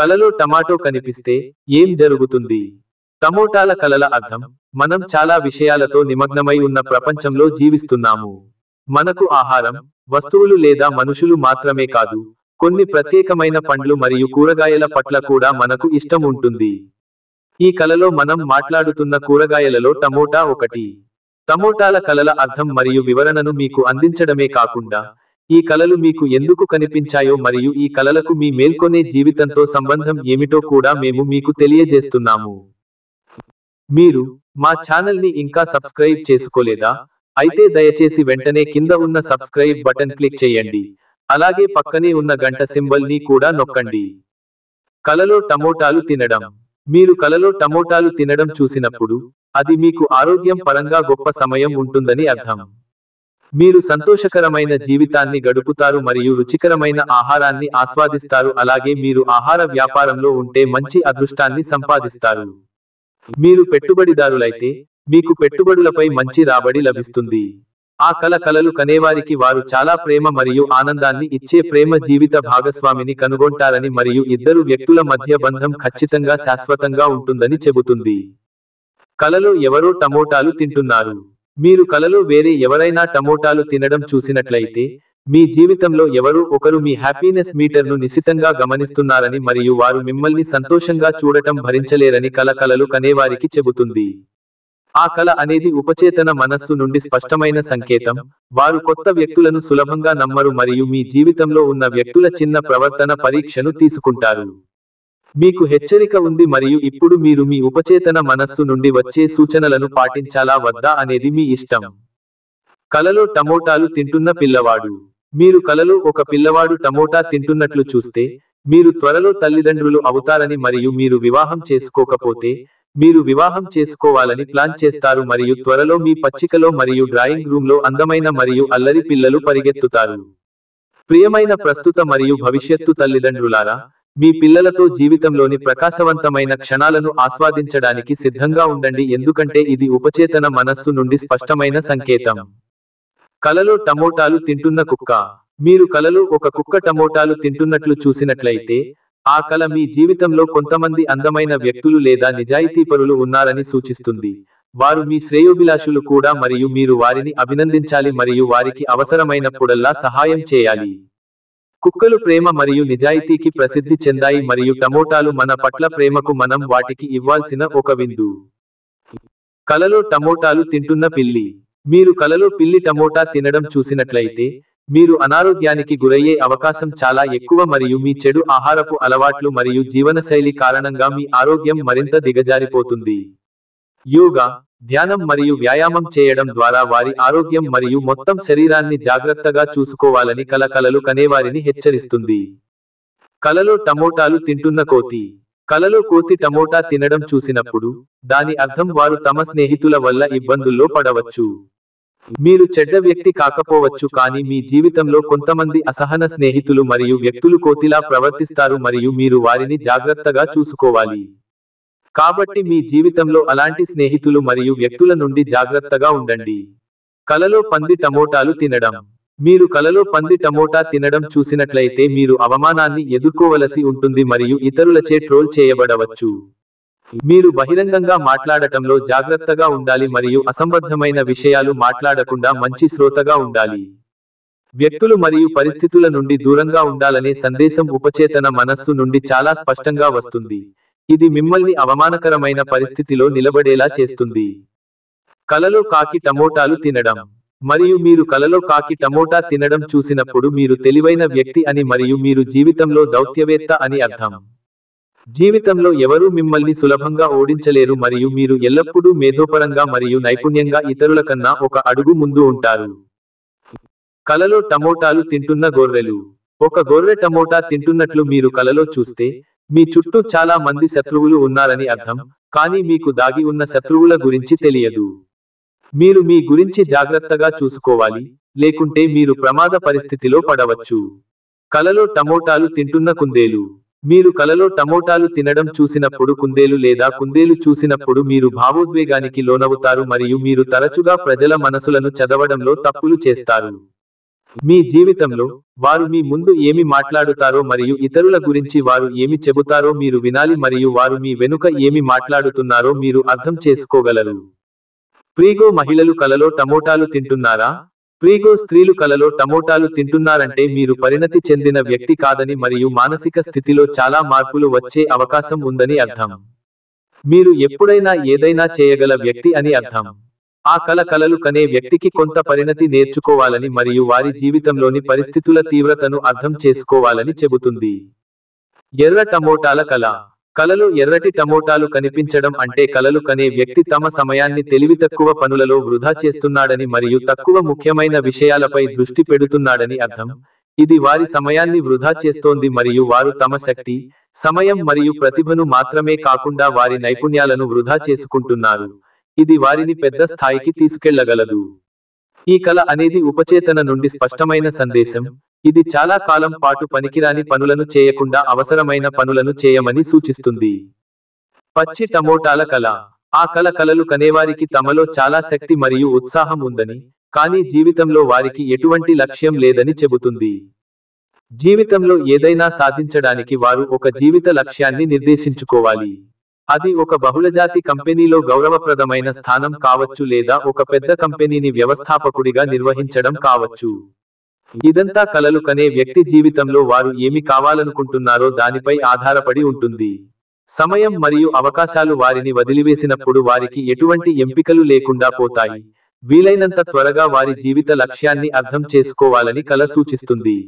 కలలో టమాటో కనిపిస్తే ఏం జరుగుతుంది? టమోటాల కలల అర్థం: మనం చాలా విషయాలతో నిమగ్నమై ఉన్న ప్రపంచంలో జీవిస్తున్నాము. మనకు ఆహారం, వస్తువులు లేదా మనుషులు మాత్రమే కాదు, కొన్ని ప్రత్యేకమైన పండ్లు మరియు కూరగాయల పట్ల కూడా మనకు ఇష్టం ఉంటుంది. ఈ కలలో మనం మాట్లాడుతున్న కూరగాయలలో టమోటా ఒకటి. టమోటాల కలల అర్థం మరియు వివరణను మీకు అందించడమే కాకుండా, ఈ కలలు మీకు ఎందుకు కనిపించాయో మరియు ఈ కలలకు మీ మేల్కొనే జీవితంతో సంబంధం ఏమిటో కూడా మేము మీకు తెలియజేస్తున్నాము. మీరు మా ఛానల్ని ఇంకా సబ్స్క్రైబ్ చేసుకోలేదా? అయితే దయచేసి వెంటనే కింద ఉన్న సబ్స్క్రైబ్ బటన్ క్లిక్ చేయండి. అలాగే పక్కనే ఉన్న గంట సింబల్ ని కూడా నొక్కండి. కలలో టమోటాలు తినడం. మీరు కలలో టమోటాలు తినడం చూసినప్పుడు, అది మీకు ఆరోగ్యం పరంగా గొప్ప సమయం ఉంటుందని అర్థం. మీరు సంతోషకరమైన జీవితాన్ని గడుపుతారు మరియు రుచికరమైన ఆహారాన్ని ఆస్వాదిస్తారు. అలాగే మీరు ఆహార వ్యాపారంలో ఉంటే మంచి అదృష్టాన్ని సంపాదిస్తారు. మీరు పెట్టుబడిదారులైతే, మీకు పెట్టుబడులపై మంచి రాబడి లభిస్తుంది. ఆ కలలు కనేవారికి వారు చాలా ప్రేమ మరియు ఆనందాన్ని ఇచ్చే ప్రేమ జీవిత భాగస్వామిని కనుగొంటారని మరియు ఇద్దరు వ్యక్తుల మధ్య బంధం ఖచ్చితంగా శాశ్వతంగా ఉంటుందని చెబుతుంది. కలలో ఎవరో టమోటాలు తింటున్నారు. మీరు కలలో వేరే ఎవరైనా టమోటాలు తినడం చూసినట్లయితే, మీ జీవితంలో ఎవరో ఒకరు మీ హ్యాపీనెస్ మీటర్ను నిశితంగా గమనిస్తున్నారని మరియు వారు మిమ్మల్ని సంతోషంగా చూడటం భరించలేరని కలలు కనేవారికి చెబుతుంది. ఆ కల అనేది ఉపచేతన మనస్సు నుండి స్పష్టమైన సంకేతం. వారు కొత్త వ్యక్తులను సులభంగా నమ్మరు మరియు మీ జీవితంలో ఉన్న వ్యక్తుల చిన్న ప్రవర్తన పరీక్షను తీసుకుంటారు. మీకు హెచ్చరిక ఉంది మరియు ఇప్పుడు మీరు మీ ఉపచేతన మనస్సు నుండి వచ్చే సూచనలను పాటించాలా వద్దా అనేది మీ ఇష్టం. కలలో టమోటాలు తింటున్న పిల్లవాడు. మీరు కలలో ఒక పిల్లవాడు టమోటా తింటున్నట్లు చూస్తే, మీరు త్వరలో తల్లిదండ్రులు అవుతారని మరియు మీరు వివాహం చేసుకోకపోతే, మీరు వివాహం చేసుకోవాలని ప్లాన్ చేస్తారు మరియు త్వరలో మీ పచ్చికలో మరియు డ్రాయింగ్ రూమ్లో అందమైన మరియు అల్లరి పిల్లలు పరిగెత్తుతారు. ప్రియమైన ప్రస్తుత మరియు భవిష్యత్తు తల్లిదండ్రులారా, మీ పిల్లలతో జీవితంలోని ప్రకాశవంతమైన క్షణాలను ఆస్వాదించడానికి సిద్ధంగా ఉండండి, ఎందుకంటే ఇది ఉపచేతన మనస్సు నుండి స్పష్టమైన సంకేతం. కలలో టమోటాలు తింటున్న కుక్క. మీరు కలలో ఒక కుక్క టమోటాలు తింటున్నట్లు చూసినట్లయితే, ఆ కల మీ జీవితంలో కొంతమంది అందమైన వ్యక్తులు లేదా నిజాయితీపరులు ఉన్నారని సూచిస్తుంది. వారు మీ శ్రేయోభిలాషులు కూడా మరియు మీరు వారిని అభినందించాలి మరియు వారికి అవసరమైనప్పుడల్లా సహాయం చేయాలి. కుక్కలు ప్రేమ మరియు నిజాయితీకి ప్రసిద్ధి చెందాయి మరియు టమోటాలు మన పట్ల ప్రేమకు మనం వాటికి ఇవ్వాల్సిన ఒక విందు. కలలో టమోటాలు తింటున్న పిల్లి. మీరు కలలో పిల్లి టమోటా తినడం చూసినట్లయితే, మీరు అనారోగ్యానికి గురయ్యే అవకాశం చాలా ఎక్కువ మరియు మీ చెడు ఆహారపు అలవాట్లు మరియు జీవనశైలి కారణంగా మీ ఆరోగ్యం మరింత దిగజారిపోతుంది. యోగా, ధ్యానం మరియు వ్యాయామం చేయడం ద్వారా వారి ఆరోగ్యం మరియు మొత్తం శరీరాన్ని జాగ్రత్తగా చూసుకోవాలని కలలు కనేవారిని హెచ్చరిస్తుంది. కలలో టమోటాలు తింటున్న కోతి. కలలో కోతి టమోటా తినడం చూసినప్పుడు, దాని అర్థం వారు తమ స్నేహితుల వల్ల ఇబ్బందుల్లో పడవచ్చు. మీరు చెడ్డ వ్యక్తి కాకపోవచ్చు కానీ మీ జీవితంలో కొంతమంది అసహన స్నేహితులు మరియు వ్యక్తులు కోతిలా ప్రవర్తిస్తారు మరియు మీరు వారిని జాగ్రత్తగా చూసుకోవాలి. కాబట్టి మీ జీవితంలో అలాంటి స్నేహితులు మరియు వ్యక్తుల నుండి జాగ్రత్తగా ఉండండి. కలలో పంది టమోటాలు తినడం. మీరు కలలో పంది టమోటా తినడం చూసినట్లయితే మీరు అవమానాన్ని ఎదుర్కోవలసి ఉంటుంది మరియు ఇతరులచే ట్రోల్ చేయబడవచ్చు. మీరు బహిరంగంగా మాట్లాడటంలో జాగ్రత్తగా ఉండాలి మరియు అసంబద్ధమైన విషయాలు మాట్లాడకుండా మంచి శ్రోతగా ఉండాలి. వ్యక్తులు మరియు పరిస్థితుల నుండి దూరంగా ఉండాలనే సందేశం ఉపచేతన మనస్సు నుండి చాలా స్పష్టంగా వస్తుంది. ఇది మిమ్మల్ని అవమానకరమైన పరిస్థితిలో నిలబడేలా చేస్తుంది. కలలో కాకి టమోటాలు తినడం. మరియు మీరు కలలో కాకి టమోటా తినడం చూసినప్పుడు మీరు తెలివైన వ్యక్తి అని మరియు మీరు జీవితంలో దౌత్యవేత్త అని అర్థం. జీవితంలో ఎవరూ మిమ్మల్ని సులభంగా ఓడించలేరు మరియు మీరు ఎల్లప్పుడూ మేధోపరంగా మరియు నైపుణ్యంగా ఇతరుల కన్నా ఒక అడుగు ముందు ఉంటారు. కలలో టమోటాలు తింటున్న గొర్రెలు. ఒక గొర్రె టమోటా తింటున్నట్లు మీరు కలలో చూస్తే, మీ చుట్టూ చాలా మంది శత్రువులు ఉన్నారని అర్థం, కానీ మీకు దాగి ఉన్న శత్రువుల గురించి తెలియదు. మీరు మీ గురించి జాగ్రత్తగా చూసుకోవాలి, లేకుంటే మీరు ప్రమాద పరిస్థితిలో పడవచ్చు. కలలో టమోటాలు తింటున్న కుందేలు. మీరు కలలో టమోటాలు తినడం చూసినప్పుడు కుందేలు లేదా కుందేలు చూసినప్పుడు మీరు భావోద్వేగానికి లోనవుతారు మరియు మీరు తరచుగా ప్రజల మనసులను చదవడంలో తప్పులు చేస్తారు. మీ జీవితంలో వారు మీ ముందు ఏమి మాట్లాడుతారో మరియు ఇతరుల గురించి వారు ఏమి చెబుతారో మీరు వినాలి మరియు వారు మీ వెనుక ఏమి మాట్లాడుతున్నారో మీరు అర్థం చేసుకోగలరు. ప్రీగో మహిళలు కలలో టమోటాలు తింటున్నారా? ప్రీగో స్త్రీలు కలలో టమోటాలు తింటున్నారంటే మీరు పరిణతి చెందిన వ్యక్తి కాదని మరియు మానసిక స్థితిలో చాలా మార్పులు వచ్చే అవకాశం ఉందని అర్థం. మీరు ఎప్పుడైనా ఏదైనా చేయగల వ్యక్తి అని అర్థం. ఆ కలలు కనే వ్యక్తికి కొంత పరిణతి నేర్చుకోవాలని మరియు వారి జీవితంలోని పరిస్థితుల తీవ్రతను అర్థం చేసుకోవాలని చెబుతుంది. ఎర్ర టమోటాల కలలో ఎర్రటి టమోటాలు కనిపించడం అంటే కలలు కనే వ్యక్తి తమ సమయాన్ని తెలివితక్కువ పనులలో వృధా చేస్తున్నాడని మరియు తక్కువ ముఖ్యమైన విషయాలపై దృష్టి పెడుతున్నాడని అర్థం. ఇది వారి సమయాన్ని వృధా చేస్తోంది మరియు వారు తమ శక్తి, సమయం మరియు ప్రతిభను మాత్రమే కాకుండా వారి నైపుణ్యాలను వృధా చేసుకుంటున్నారు. ఇది వారిని పెద్ద స్థాయికి తీసుకెళ్లగలదు. ఈ కల అనేది ఉపచేతన నుండి స్పష్టమైన సందేశం. ఇది చాలా కాలం పాటు పనికిరాని పనులను చేయకుండా అవసరమైన పనులను చేయమని సూచిస్తుంది. పచ్చి టమోటాల ఆ కలలు కనేవారికి తమలో చాలా శక్తి మరియు ఉత్సాహం ఉందని, కానీ జీవితంలో వారికి ఎటువంటి లక్ష్యం లేదని చెబుతుంది. జీవితంలో ఏదైనా సాధించడానికి వారు ఒక జీవిత లక్ష్యాన్ని నిర్దేశించుకోవాలి. అది ఒక బహుళజాతి కంపెనీలో గౌరవప్రదమైన స్థానం కావచ్చు లేదా ఒక పెద్ద కంపెనీని వ్యవస్థాపకుడిగా నిర్వహించడం కావచ్చు. ఇదంతా కలలు కనే వ్యక్తి జీవితంలో వారు ఏమి కావాలనుకుంటున్నారో దానిపై ఆధారపడి ఉంటుంది. సమయం మరియు అవకాశాలు వారిని వదిలివేసినప్పుడు వారికి ఎటువంటి ఎంపికలు లేకుండా పోతాయి. వీలైనంత త్వరగా వారి జీవిత లక్ష్యాన్ని అర్థం చేసుకోవాలని కల సూచిస్తుంది.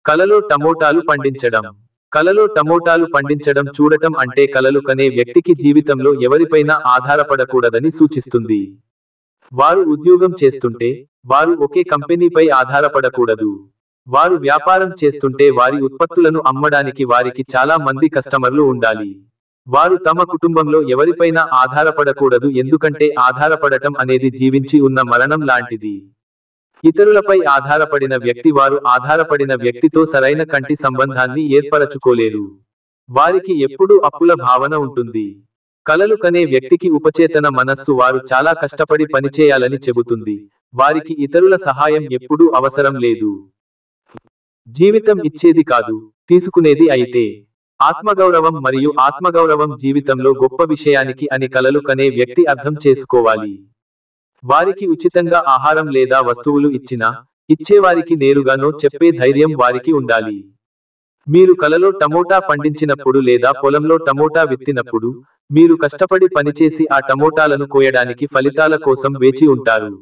కలలో టమోటాలు పండించడం చూడటం అంటే కలలు కనే వ్యక్తికి జీవితంలో ఎవరిపైనా ఆధారపడకూడదని సూచిస్తుంది. వారు ఉద్యోగం చేస్తుంటే వారు ఒకే కంపెనీపై ఆధారపడకూడదు. వారు వ్యాపారం చేస్తుంటే వారి ఉత్పత్తులను అమ్మడానికి వారికి చాలా మంది కస్టమర్లు ఉండాలి. వారు తమ కుటుంబంలో ఎవరిపైనా ఆధారపడకూడదు ఎందుకంటే ఆధారపడటం అనేది జీవించి ఉన్న మరణం లాంటిది. ఇతరులపై ఆధారపడిన వ్యక్తి వారు ఆధారపడిన వ్యక్తితో సరైన కంటి సంబంధాన్ని ఏర్పరచుకోలేరు. వారికి ఎప్పుడూ అప్పుల భావన ఉంటుంది. కలలు కనే వ్యక్తికి ఉపచేతన మనస్సు వారు చాలా కష్టపడి పనిచేయాలని చెబుతుంది. వారికి ఇతరుల సహాయం ఎప్పుడూ అవసరం లేదు. జీవితం ఇచ్చేది కాదు, తీసుకునేది అయితే. ఆత్మగౌరవం మరియు ఆత్మగౌరవం జీవితంలో గొప్ప విషయానికి అని కలలు కనే వ్యక్తి అర్థం చేసుకోవాలి. వారికి ఉచితంగా ఆహారం లేదా వస్తువులు ఇచ్చేవారికి నేరుగానో చెప్పే ధైర్యం వారికి ఉండాలి. మీరు కలలో టమోటా పండించినప్పుడు లేదా పొలంలో టమోటా విత్తినప్పుడు, మీరు కష్టపడి పనిచేసి ఆ టమోటాలను కోయడానికి ఫలితాల కోసం వేచి ఉంటారు.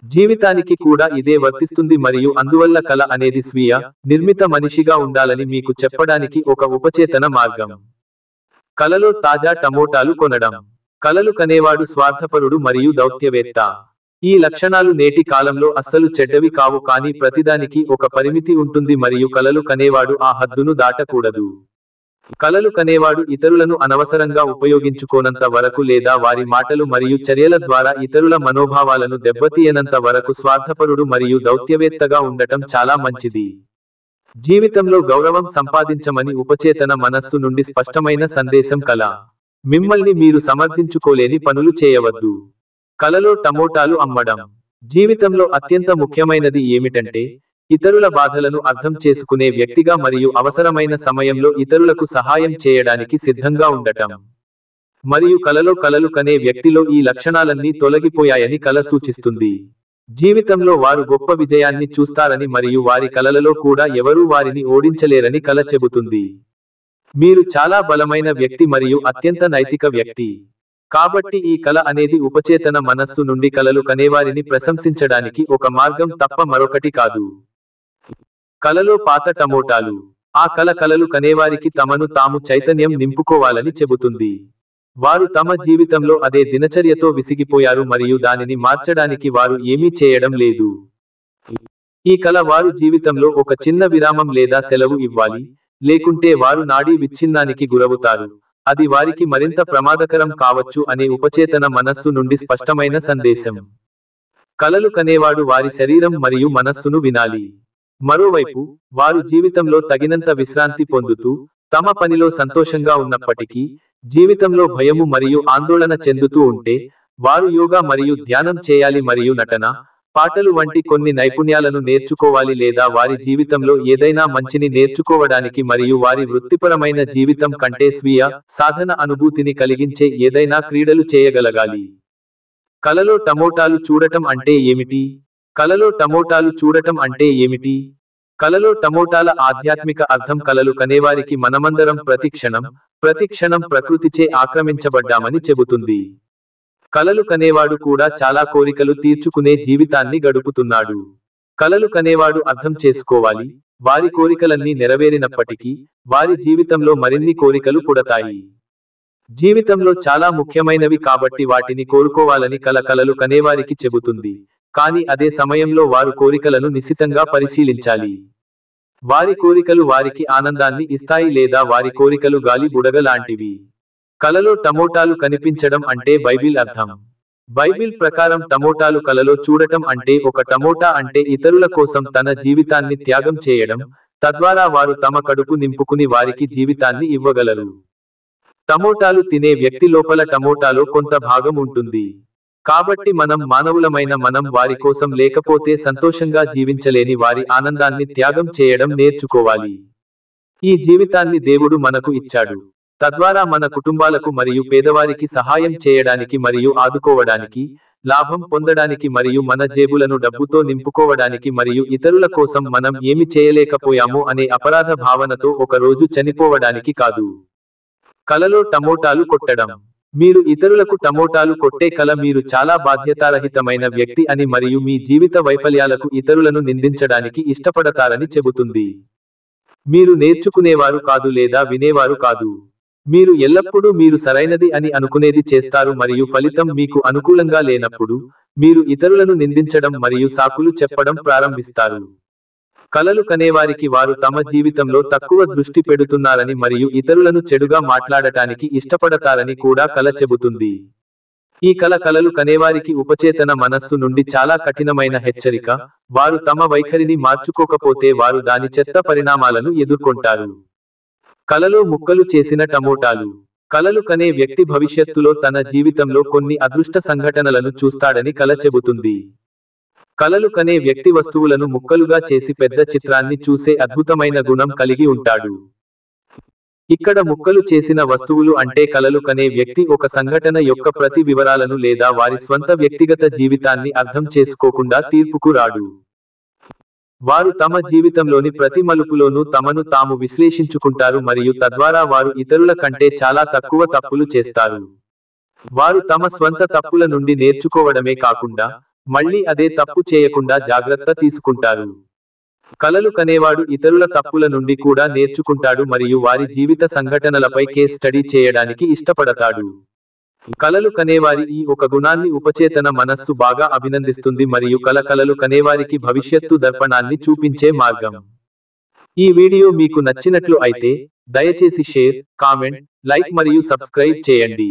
జీవితానికి కూడా ఇదే వర్తిస్తుంది మరియు అందువల్ల కల అనేది స్వీయ నిర్మిత మనిషిగా ఉండాలని మీకు చెప్పడానికి ఒక ఉపచేతన మార్గం. కలలో తాజా టమోటాలు కొనడం. కలలు కనేవాడు స్వార్థపరుడు మరియు దౌత్యవేత్త. ఈ లక్షణాలు నేటి కాలంలో అస్సలు చెడ్డవి కావు, కానీ ప్రతిదానికి ఒక పరిమితి ఉంటుంది మరియు కలలు కనేవాడు ఆ హద్దును దాటకూడదు. కలలు కనేవాడు ఇతరులను అనవసరంగా ఉపయోగించుకోనంత వరకు లేదా వారి మాటలు మరియు చర్యల ద్వారా ఇతరుల మనోభావాలను దెబ్బతీయనంత వరకు స్వార్థపరుడు మరియు దౌత్యవేత్తగా ఉండటం చాలా మంచిది. జీవితంలో గౌరవం సంపాదించమని ఉపచేతన మనస్సు నుండి స్పష్టమైన సందేశం కల. మిమ్మల్ని మీరు సమర్థించుకోలేని పనులు చేయవద్దు. కలలో టమోటాలు అమ్మడం. జీవితంలో అత్యంత ముఖ్యమైనది ఏమిటంటే ఇతరుల బాధలను అర్థం చేసుకునే వ్యక్తిగా మరియు అవసరమైన సమయంలో ఇతరులకు సహాయం చేయడానికి సిద్ధంగా ఉండటం. మరియు కలలు కనే వ్యక్తిలో ఈ లక్షణాలన్నీ తొలగిపోయాయని కల సూచిస్తుంది. జీవితంలో వారు గొప్ప విజయాన్ని చూస్తారని మరియు వారి కలలలో కూడా ఎవరూ వారిని ఓడించలేరని కల చెబుతుంది. మీరు చాలా బలమైన వ్యక్తి మరియు అత్యంత నైతిక వ్యక్తి. కాబట్టి ఈ కల అనేది ఉపచేతన మనస్సు నుండి కలలు కనేవారిని ప్రశంసించడానికి ఒక మార్గం తప్ప మరొకటి కాదు. కలలో పాత టమోటాలు. ఆ కలలు కనేవారికి తమను తాము చైతన్యం నింపుకోవాలని చెబుతుంది. వారు తమ జీవితంలో అదే దినచర్యతో విసిగిపోయారు మరియు దానిని మార్చడానికి వారు ఏమీ చేయడం లేదు. ఈ కల వారు జీవితంలో ఒక చిన్న విరామం లేదా సెలవు ఇవ్వాలి, లేకుంటే వారు నాడీ విచ్ఛిన్నానికి గురవుతారు. అది వారికి మరింత ప్రమాదకరం కావచ్చు అనే ఉపచేతన మనస్సు నుండి స్పష్టమైన సందేశం. కలలు కనేవాడు వారి శరీరం మరియు మనస్సును వినాలి. మరోవైపు వారు జీవితంలో తగినంత విశ్రాంతి పొందుతూ తమ పనిలో సంతోషంగా ఉన్నప్పటికీ జీవితంలో భయము మరియు ఆందోళన చెందుతూ ఉంటే వారు యోగా మరియు ధ్యానం చేయాలి మరియు నటన, పాటలు వంటి కొన్ని నైపుణ్యాలను నేర్చుకోవాలి లేదా వారి జీవితంలో ఏదైనా మంచిని నేర్చుకోవడానికి మరియు వారి వృత్తిపరమైన జీవితం కంటే స్వీయ సాధన అనుభూతిని కలిగించే ఏదైనా క్రీడలు చేయగలగాలి. కలలో టమోటాలు చూడటం అంటే ఏమిటి? కలలో టమోటాలు చూడటం అంటే ఏమిటి? కలలో టమోటాల ఆధ్యాత్మిక అర్థం కలలు కనేవారికి మనమందరం ప్రతిక్షణం ప్రకృతిచే ఆక్రమించబడ్డామని చెబుతుంది. కలలు కనేవాడు కూడా చాలా కోరికలు తీర్చుకునే జీవితాన్ని గడుపుతున్నాడు. కలలు కనేవాడు అర్థం చేసుకోవాలి, వారి కోరికలన్నీ నెరవేరినప్పటికీ వారి జీవితంలో మరిన్ని కోరికలు పుడతాయి. జీవితంలో చాలా ముఖ్యమైనవి కాబట్టి వాటిని కోరుకోవాలని కలలు కనేవారికి చెబుతుంది. కానీ అదే సమయంలో వారు కోరికలను నిశితంగా పరిశీలించాలి. వారి కోరికలు వారికి ఆనందాన్ని ఇస్తాయి లేదా వారి కోరికలు గాలి బుడగ లాంటివి. కలలో టమోటాలు కనిపించడం అంటే బైబిల్ అర్థం. బైబిల్ ప్రకారం టమోటాలు కలలో చూడటం అంటే ఒక టమోటా అంటే ఇతరుల కోసం తన జీవితాన్ని త్యాగం చేయడం, తద్వారా వారు తమ కడుపు నింపుకుని వారికి జీవితాన్ని ఇవ్వగలరు. టమోటాలు తినే వ్యక్తి లోపల టమోటాలో కొంత భాగం ఉంటుంది. కాబట్టి మానవులమైన మనం వారి కోసం లేకపోతే సంతోషంగా జీవించలేని వారి ఆనందాన్ని త్యాగం చేయడం నేర్చుకోవాలి. ఈ జీవితాన్ని దేవుడు మనకు ఇచ్చాడు. తద్వారా మన కుటుంబాలకు మరియు పేదవారికి సహాయం చేయడానికి మరియు ఆదుకోవడానికి, లాభం పొందడానికి మరియు మన జేబులను డబ్బుతో నింపుకోవడానికి మరియు ఇతరుల కోసం మనం ఏమి చేయలేకపోయామో అనే అపరాధ భావనతో ఒక రోజు చనిపోవడానికి కాదు. కలలో టమోటాలు కొట్టడం. మీరు ఇతరులకు టమోటాలు కొట్టే కల మీరు చాలా బాధ్యతారహితమైన వ్యక్తి అని మరియు మీ జీవిత వైఫల్యాలకు ఇతరులను నిందించడానికి ఇష్టపడతారని చెబుతుంది. మీరు నేర్చుకునేవారు కాదు లేదా వినేవారు కాదు. మీరు ఎల్లప్పుడూ మీరు సరైనది అని అనుకునేది చేస్తారు మరియు ఫలితం మీకు అనుకూలంగా లేనప్పుడు మీరు ఇతరులను నిందించడం మరియు సాకులు చెప్పడం ప్రారంభిస్తారు. కలలు కనేవారికి వారు తమ జీవితంలో తక్కువ దృష్టి పెడుతున్నారని మరియు ఇతరులను చెడుగా మాట్లాడటానికి ఇష్టపడతారని కూడా కల చెబుతుంది. ఈ కలలు కనేవారికి ఉపచేతన మనస్సు నుండి చాలా కఠినమైన హెచ్చరిక. వారు తమ వైఖరిని మార్చుకోకపోతే వారు దాని చెత్త పరిణామాలను ఎదుర్కొంటారు. కలలో ముక్కలు చేసిన టమోటాలు. కలలు కనే వ్యక్తి భవిష్యత్తులో తన జీవితంలో కొన్ని అదృష్ట సంఘటనలను చూస్తాడని కల చెబుతుంది. కలలు కనే వ్యక్తి వస్తువులను ముక్కలుగా చేసి పెద్ద చిత్రాన్ని చూసే అద్భుతమైన గుణం కలిగి ఉంటాడు. ఇక్కడ ముక్కలు చేసిన వస్తువులు అంటే కలలు కనే వ్యక్తి ఒక సంఘటన యొక్క ప్రతి వివరాలను లేదా వారి స్వంత వ్యక్తిగత జీవితాన్ని అర్థం చేసుకోకుండా తీర్పుకు రాడు. వారు తమ జీవితంలోని ప్రతి మలుపులోనూ తమను తాము విశ్లేషించుకుంటారు మరియు తద్వారా వారు ఇతరుల కంటే చాలా తక్కువ తప్పులు చేస్తారు. వారు తమ స్వంత తప్పుల నుండి నేర్చుకోవడమే కాకుండా మళ్ళీ అదే తప్పు చేయకుండా జాగ్రత్త తీసుకుంటారు. కలలు కనేవాడు ఇతరుల తప్పుల నుండి కూడా నేర్చుకుంటాడు మరియు వారి జీవిత సంఘటనలపై కేస్ స్టడీ చేయడానికి ఇష్టపడతాడు. కలలు కనేవారి ఈ ఒక గుణాన్ని ఉపచేతన మనస్సు బాగా అభినందిస్తుంది మరియు కలలు కనేవారికి భవిష్యత్తు దర్పణాన్ని చూపించే మార్గం. ఈ వీడియో మీకు నచ్చినట్లు అయితే దయచేసి షేర్, కామెంట్, లైక్ మరియు సబ్స్క్రైబ్ చేయండి.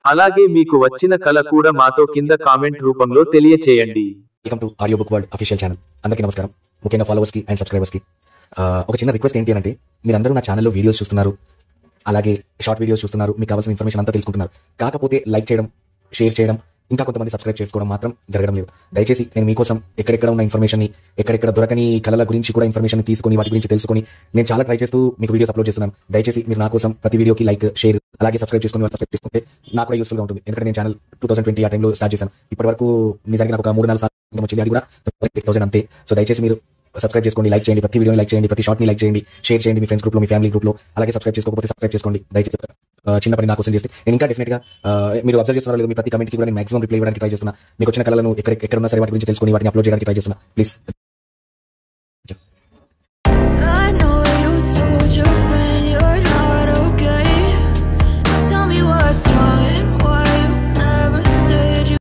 అలాగే మీకు వచ్చిన కల కూడా మాతో కింద కామెంట్ రూపంలో తెలియచేయండి. Welcome to audio book world official channel. అందరికీ నమస్కారం. ముఖ్యంగా ఫాలోవర్స్ కి అండ్ సబ్స్క్రైబర్స్ కి ఒక చిన్న రిక్వెస్ట్ ఏంటి అంటే, మీరందరూ నా ఛానల్లో వీడియోస్ చూస్తున్నారు, అలాగే షార్ట్ వీడియోస్ చూస్తున్నారు, మీకు కావాల్సిన ఇన్ఫర్మేషన్ అంతా తెలుసుకుంటున్నారు. కాకపోతే లైక్ చేయడం, షేర్ చేయడం, ఇంకా కొంతమంది సబ్స్క్రైబ్ చేసుకోవడం మాత్రం జరగడం లేదు. దయచేసి నేను మీకోసం ఎక్కడెక్కడ ఉన్న ఇన్ఫర్మేషన్ ని, ఎక్కడెక్కడ దొరకని కళల గురించి కూడా ఇన్ఫర్మేషన్ తీసుకొని వాటి గురించి తెలుసుకొని నేను చాలా ట్రై చేస్తూ మీకు వీడియోస్ అప్లోడ్ చేస్తున్నాను. దయచేసి మీరు నా కోసం ప్రతి వీడియోకి లైక్, షేర్, అలాగే సబ్స్క్రైబ్ చేసుకుంటే నాకు కూడా యూస్ఫుల్ గా ఉంటుంది. ఎందుకంటే నేను ఛానల్ 2020 ఆ టైంలో స్టార్ట్ చేశాను. ఇప్పటి వరకు నిజంగా నాకు ఒక 3-4 సార్లు వచ్చింది, అది కూడా 8,000 అంతే. సో దయచేసి మీరు సబ్స్క్రైబ్ చేసుకోండి, లైక్ చేయండి, ప్రతి వీడియోని లైక్ చేయండి, ప్రతి షార్ట్ ని లైక్ చేయండి, షేర్ చేయండి మీ ఫ్రెండ్స్ గ్రూప్ లో, మీ ఫ్యామిలీ గ్రూప్ లో. అలాగే సబ్స్క్రైబ్ చేసుకోకపోతే సబ్స్క్రైబ్ చేసుకోండి. దయచేసి చిన్న పని నా కోసం చేస్తే నేను ఇంకా డెఫినెట్ గా మీరు అబ్జర్వ్ చేస్తున్నారు లేదు, మీ ప్రతి కమెంట్ కి కూడా నేను మాక్సిమం రిప్లై ఇవ్వడానికి ట్రై చేస్తున్నా. మీకు వచ్చిన కళలను ఎక్కడ ఉన్నా సరే వాటి గురించి తెలుసుకొని వాటిని అప్లోడ్ చేయడానికి ట్రై చేస్తున్నా. ప్లీజ్